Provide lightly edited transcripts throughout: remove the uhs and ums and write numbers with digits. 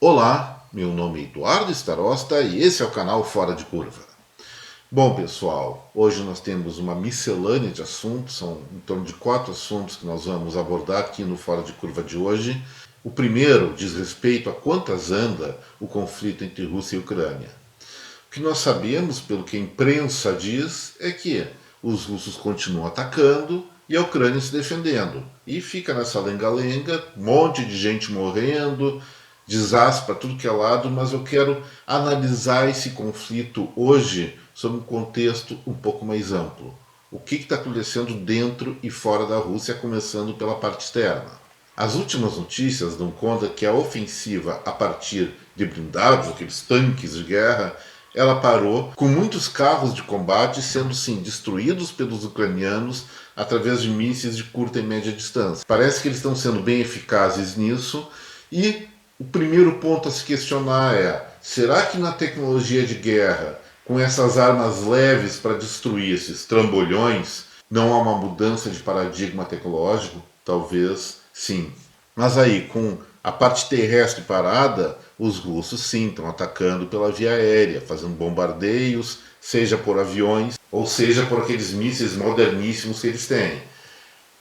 Olá, meu nome é Eduardo Starosta e esse é o canal Fora de Curva. Bom pessoal, hoje nós temos uma miscelânea de assuntos, são em torno de 4 assuntos que nós vamos abordar aqui no Fora de Curva de hoje. O primeiro diz respeito a quantas anda o conflito entre Rússia e Ucrânia. O que nós sabemos, pelo que a imprensa diz, é que os russos continuam atacando e a Ucrânia se defendendo. E fica nessa lenga-lenga, um monte de gente morrendo, desastre para tudo que é lado, mas eu quero analisar esse conflito hoje sob um contexto um pouco mais amplo. O que está acontecendo dentro e fora da Rússia, começando pela parte externa. As últimas notícias dão conta que a ofensiva a partir de blindados, aqueles tanques de guerra, ela parou, com muitos carros de combate sendo sim destruídos pelos ucranianos através de mísseis de curta e média distância. Parece que eles estão sendo bem eficazes nisso e o primeiro ponto a se questionar é: será que na tecnologia de guerra, com essas armas leves para destruir esses trambolhões, não há uma mudança de paradigma tecnológico? Talvez sim. Mas aí, com a parte terrestre parada, os russos sim estão atacando pela via aérea, fazendo bombardeios, seja por aviões ou seja por aqueles mísseis moderníssimos que eles têm.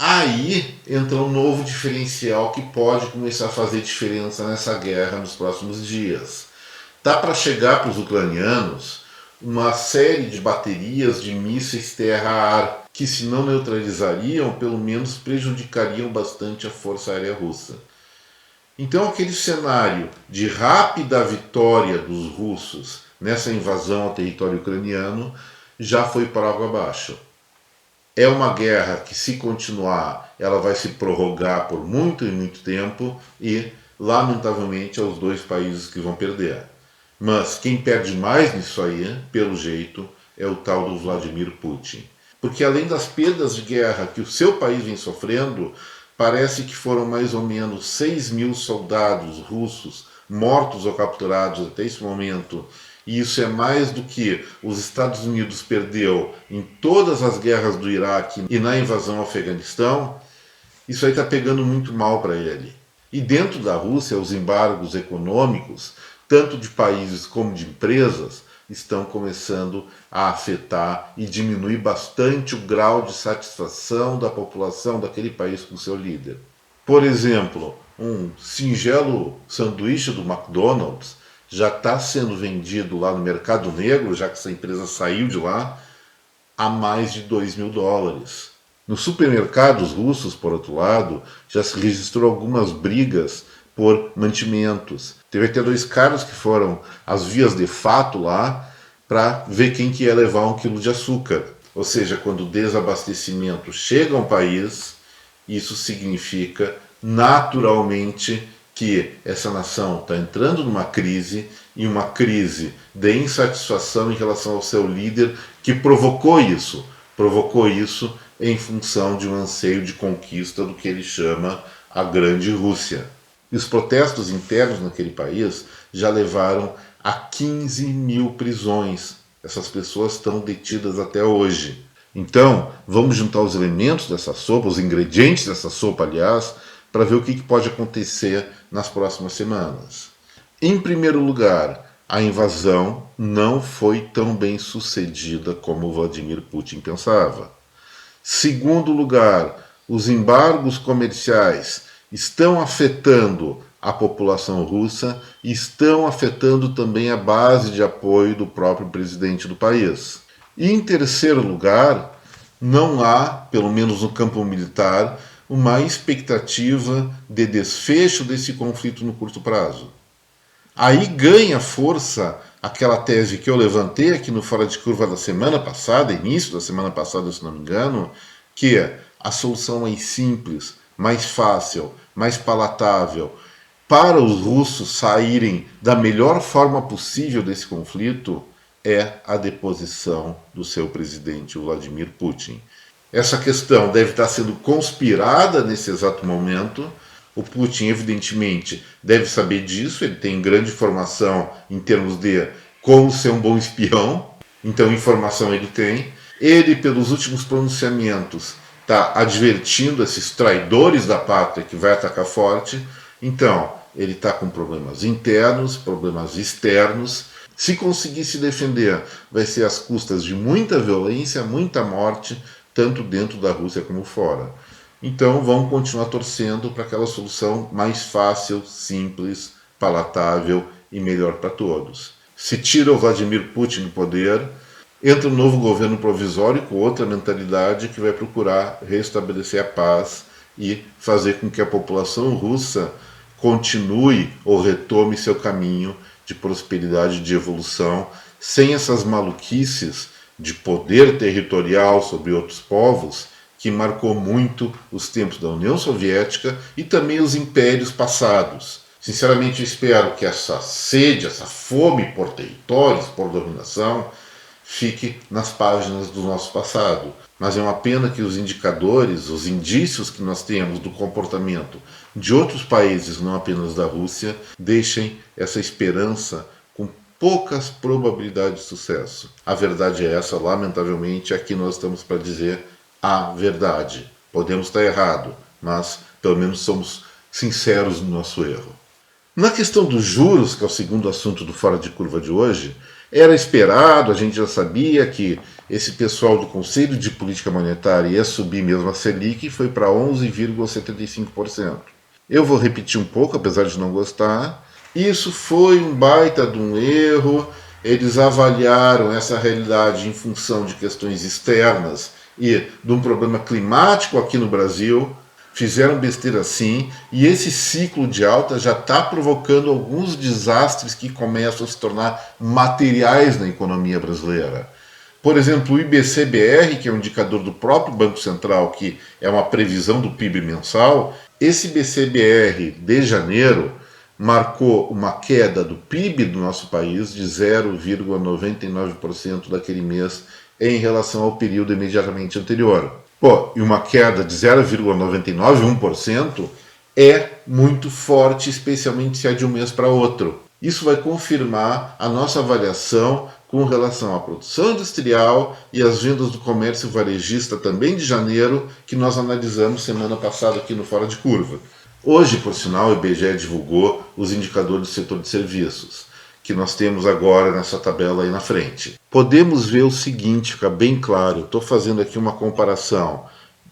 Aí entra um novo diferencial que pode começar a fazer diferença nessa guerra nos próximos dias. Tá para chegar para os ucranianos uma série de baterias de mísseis terra-ar que, se não neutralizariam, pelo menos prejudicariam bastante a força aérea russa. Então aquele cenário de rápida vitória dos russos nessa invasão ao território ucraniano já foi por água abaixo. É uma guerra que, se continuar, ela vai se prorrogar por muito e muito tempo e, lamentavelmente, é os dois países que vão perder. Mas quem perde mais nisso aí, pelo jeito, é o tal do Vladimir Putin. Porque além das perdas de guerra que o seu país vem sofrendo, parece que foram mais ou menos 6.000 soldados russos mortos ou capturados até esse momento. E isso é mais do que os Estados Unidos perdeu em todas as guerras do Iraque e na invasão ao Afeganistão. Isso aí está pegando muito mal para ele. E dentro da Rússia, os embargos econômicos, tanto de países como de empresas, estão começando a afetar e diminuir bastante o grau de satisfação da população daquele país com seu líder. Por exemplo, um singelo sanduíche do McDonald's já está sendo vendido lá no mercado negro, já que essa empresa saiu de lá, a mais de $2.000. Nos supermercados russos, por outro lado, já se registrou algumas brigas por mantimentos. Teve até 2 caras que foram às vias de fato lá para ver quem que ia levar 1 quilo de açúcar. Ou seja, quando o desabastecimento chega a um país, isso significa naturalmente que essa nação está entrando numa crise, e uma crise de insatisfação em relação ao seu líder, que provocou isso em função de um anseio de conquista do que ele chama a Grande Rússia. E os protestos internos naquele país já levaram a 15.000 prisões. Essas pessoas estão detidas até hoje. Então, vamos juntar os elementos dessa sopa, os ingredientes dessa sopa, aliás, para ver o que pode acontecer nas próximas semanas. Em primeiro lugar, a invasão não foi tão bem sucedida como Vladimir Putin pensava. Segundo lugar, os embargos comerciais estão afetando a população russa e estão afetando também a base de apoio do próprio presidente do país. E em terceiro lugar, não há, pelo menos no campo militar, uma expectativa de desfecho desse conflito no curto prazo. Aí ganha força aquela tese que eu levantei aqui no Fora de Curva da semana passada, início da semana passada, se não me engano, que a solução mais simples, mais fácil, mais palatável para os russos saírem da melhor forma possível desse conflito é a deposição do seu presidente, Vladimir Putin. Essa questão deve estar sendo conspirada nesse exato momento. O Putin, evidentemente, deve saber disso, ele tem grande formação em termos de como ser um bom espião, então informação ele tem. Ele, pelos últimos pronunciamentos, está advertindo esses traidores da pátria que vai atacar forte. Então, ele está com problemas internos, problemas externos. Se conseguir se defender, vai ser às custas de muita violência, muita morte, tanto dentro da Rússia como fora. Então vamos continuar torcendo para aquela solução mais fácil, simples, palatável e melhor para todos. Se tira o Vladimir Putin do poder, entra um novo governo provisório com outra mentalidade que vai procurar restabelecer a paz e fazer com que a população russa continue ou retome seu caminho de prosperidade, de evolução, sem essas maluquices de poder territorial sobre outros povos que marcou muito os tempos da União Soviética e também os impérios passados. Sinceramente, eu espero que essa sede, essa fome por territórios, por dominação, fique nas páginas do nosso passado. Mas é uma pena que os indicadores, os indícios que nós temos do comportamento de outros países, não apenas da Rússia, deixem essa esperança com poucas probabilidades de sucesso. A verdade é essa, lamentavelmente, aqui nós estamos para dizer a verdade. Podemos estar errado, mas pelo menos somos sinceros no nosso erro. Na questão dos juros, que é o segundo assunto do Fora de Curva de hoje, era esperado, a gente já sabia que esse pessoal do Conselho de Política Monetária ia subir mesmo a Selic e foi para 11,75%. Eu vou repetir um pouco, apesar de não gostar. Isso foi um baita de um erro. Eles avaliaram essa realidade em função de questões externas e de um problema climático aqui no Brasil. Fizeram besteira sim, e esse ciclo de alta já está provocando alguns desastres que começam a se tornar materiais na economia brasileira. Por exemplo, o IBC-BR, que é um indicador do próprio Banco Central, que é uma previsão do PIB mensal, esse IBC-BR de janeiro marcou uma queda do PIB do nosso país de 0,99% daquele mês em relação ao período imediatamente anterior. E uma queda de 0,99%, 1%, é muito forte, especialmente se é de um mês para outro. Isso vai confirmar a nossa avaliação com relação à produção industrial e às vendas do comércio varejista também de janeiro, que nós analisamos semana passada aqui no Fora de Curva. Hoje, por sinal, o IBGE divulgou os indicadores do setor de serviços, que nós temos agora nessa tabela aí na frente. Podemos ver o seguinte, fica bem claro, estou fazendo aqui uma comparação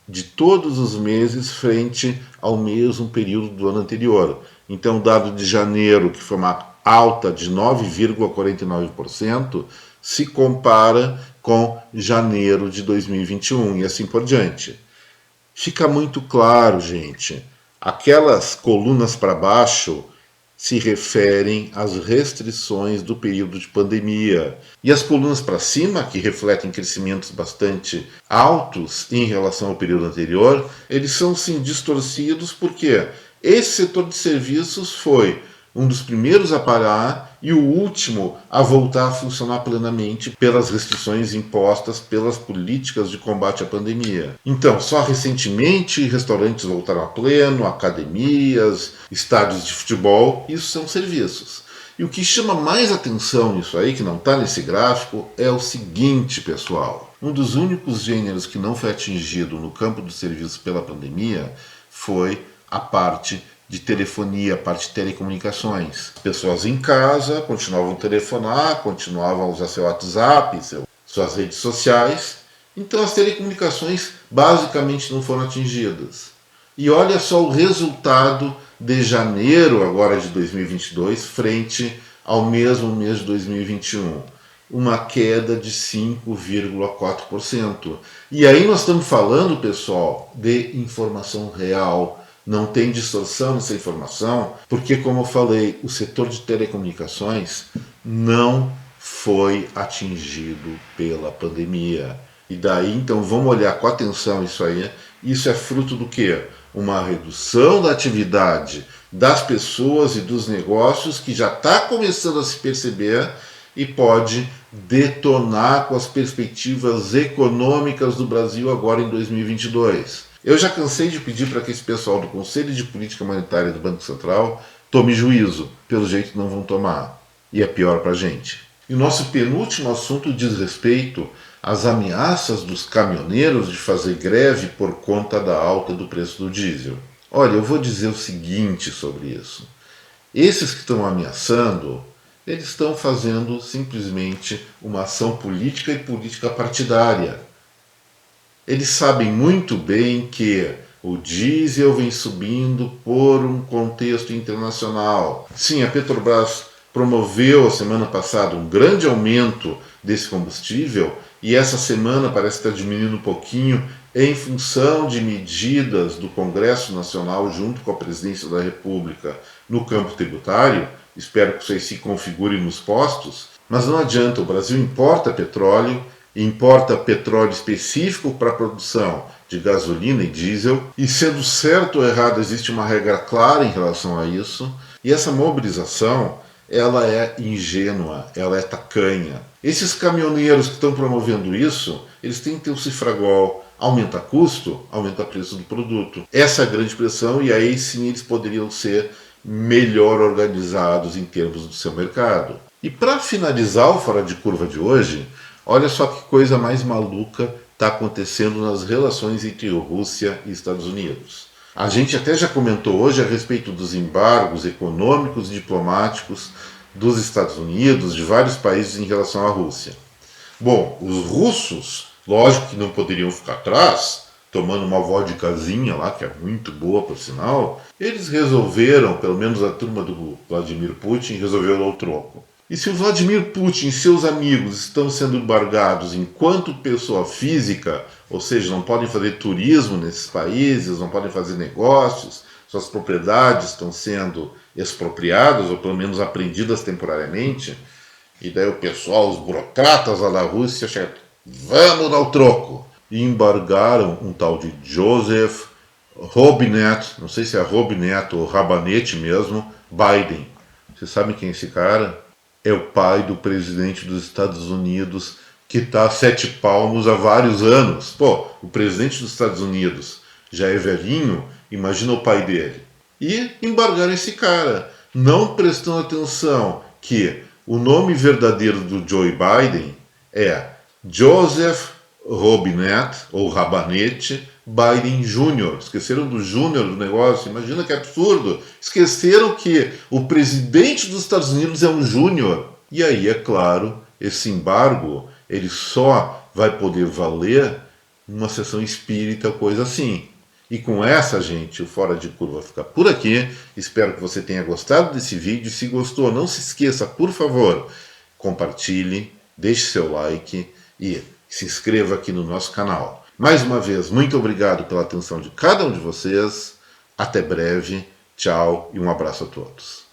de todos os meses frente ao mesmo período do ano anterior. Então, o dado de janeiro, que foi uma alta de 9,49%, se compara com janeiro de 2021 e assim por diante. Fica muito claro, gente, aquelas colunas para baixo se referem às restrições do período de pandemia. E as colunas para cima, que refletem crescimentos bastante altos em relação ao período anterior, eles são sim distorcidos porque esse setor de serviços foi um dos primeiros a parar e o último a voltar a funcionar plenamente pelas restrições impostas pelas políticas de combate à pandemia. Então, só recentemente restaurantes voltaram a pleno, academias, estádios de futebol, isso são serviços. E o que chama mais atenção nisso aí, que não está nesse gráfico, é o seguinte, pessoal. Um dos únicos gêneros que não foi atingido no campo dos serviços pela pandemia foi a parte de telefonia, a parte de telecomunicações. As pessoas em casa continuavam a telefonar, continuavam a usar seu WhatsApp, suas redes sociais. Então as telecomunicações basicamente não foram atingidas. E olha só o resultado de janeiro agora de 2022 frente ao mesmo mês de 2021. Uma queda de 5,4%. E aí nós estamos falando, pessoal, de informação real. Não tem distorção nessa informação, porque, como eu falei, o setor de telecomunicações não foi atingido pela pandemia. E daí, então, vamos olhar com atenção isso aí. Isso é fruto do quê? Uma redução da atividade das pessoas e dos negócios que já está começando a se perceber e pode detonar com as perspectivas econômicas do Brasil agora em 2022. Eu já cansei de pedir para que esse pessoal do Conselho de Política Monetária do Banco Central tome juízo. Pelo jeito não vão tomar. E é pior para a gente. E o nosso penúltimo assunto diz respeito às ameaças dos caminhoneiros de fazer greve por conta da alta do preço do diesel. Olha, eu vou dizer o seguinte sobre isso. Esses que estão ameaçando, eles estão fazendo simplesmente uma ação política e política partidária. Eles sabem muito bem que o diesel vem subindo por um contexto internacional. Sim, a Petrobras promoveu a semana passada um grande aumento desse combustível e essa semana parece estar diminuindo um pouquinho em função de medidas do Congresso Nacional junto com a Presidência da República no campo tributário. Espero que isso se configure nos postos, mas não adianta, o Brasil importa petróleo específico para a produção de gasolina e diesel, e sendo certo ou errado, existe uma regra clara em relação a isso, e essa mobilização ela é ingênua, ela é tacanha. Esses caminhoneiros que estão promovendo isso, eles têm que ter o cifragol, aumenta custo, aumenta o preço do produto. Essa é a grande pressão, e aí sim eles poderiam ser melhor organizados em termos do seu mercado. E para finalizar o Fora de Curva de hoje, olha só que coisa mais maluca está acontecendo nas relações entre Rússia e Estados Unidos. A gente até já comentou hoje a respeito dos embargos econômicos e diplomáticos dos Estados Unidos, de vários países em relação à Rússia. Bom, os russos, lógico que não poderiam ficar atrás, tomando uma vodkazinha lá, que é muito boa por sinal, eles resolveram, pelo menos a turma do Vladimir Putin, resolveu dar o troco. E se o Vladimir Putin e seus amigos estão sendo embargados enquanto pessoa física, ou seja, não podem fazer turismo nesses países, não podem fazer negócios, suas propriedades estão sendo expropriadas, ou pelo menos apreendidas temporariamente, e daí o pessoal, os burocratas lá da Rússia, chegam, vamos dar o troco. E embargaram um tal de Joseph Robinette, não sei se é Robinette ou Rabanete mesmo, Biden. Vocês sabem quem é esse cara? É o pai do presidente dos Estados Unidos, que está a 7 palmos há vários anos. Pô, o presidente dos Estados Unidos já é velhinho, imagina o pai dele. E embargaram esse cara, não prestando atenção que o nome verdadeiro do Joe Biden é Joseph Robinette, ou Rabanete, Biden Jr. Esqueceram do Júnior do negócio, imagina que absurdo. Esqueceram que o presidente dos Estados Unidos é um Júnior. E aí, é claro, esse embargo ele só vai poder valer numa sessão espírita, coisa assim. E com essa, gente, o Fora de Curva fica por aqui. Espero que você tenha gostado desse vídeo. Se gostou, não se esqueça, por favor, compartilhe, deixe seu like e se inscreva aqui no nosso canal. Mais uma vez, muito obrigado pela atenção de cada um de vocês. Até breve, tchau e um abraço a todos.